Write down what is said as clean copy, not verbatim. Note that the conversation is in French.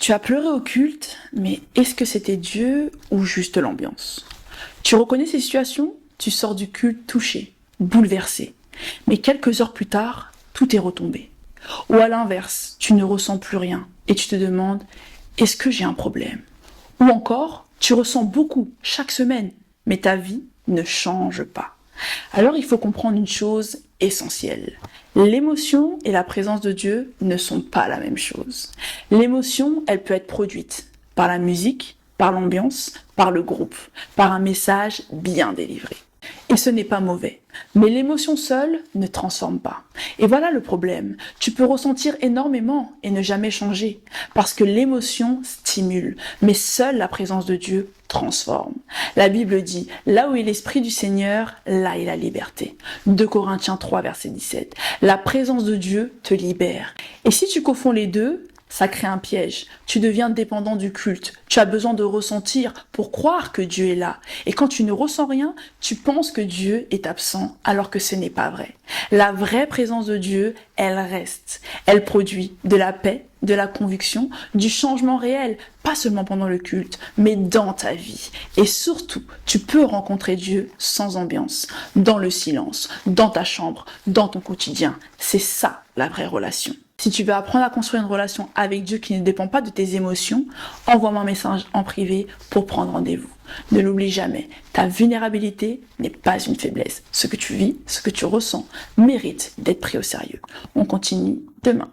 Tu as pleuré au culte, mais est-ce que c'était Dieu ou juste l'ambiance? Tu reconnais ces situations? Tu sors du culte touché, bouleversé. Mais quelques heures plus tard, tout est retombé. Ou à l'inverse, tu ne ressens plus rien et tu te demandes, est-ce que j'ai un problème? Ou encore, tu ressens beaucoup chaque semaine, mais ta vie ne change pas. Alors il faut comprendre une chose essentielle. L'émotion et la présence de Dieu ne sont pas la même chose. L'émotion, elle peut être produite par la musique, par l'ambiance, par le groupe, par un message bien délivré. Et ce n'est pas mauvais. Mais l'émotion seule ne transforme pas. Et voilà le problème. Tu peux ressentir énormément et ne jamais changer. Parce que l'émotion stimule. Mais seule la présence de Dieu transforme. La Bible dit, là où est l'Esprit du Seigneur, là est la liberté. 2 Corinthiens 3, verset 17. La présence de Dieu te libère. Et si tu confonds les deux, ça crée un piège. Tu deviens dépendant du culte. Tu as besoin de ressentir pour croire que Dieu est là. Et quand tu ne ressens rien, tu penses que Dieu est absent alors que ce n'est pas vrai. La vraie présence de Dieu, elle reste. Elle produit de la paix, de la conviction, du changement réel, pas seulement pendant le culte, mais dans ta vie. Et surtout, tu peux rencontrer Dieu sans ambiance, dans le silence, dans ta chambre, dans ton quotidien. C'est ça la vraie relation. Si tu veux apprendre à construire une relation avec Dieu qui ne dépend pas de tes émotions, envoie-moi un message en privé pour prendre rendez-vous. Ne l'oublie jamais, ta vulnérabilité n'est pas une faiblesse. Ce que tu vis, ce que tu ressens, mérite d'être pris au sérieux. On continue demain.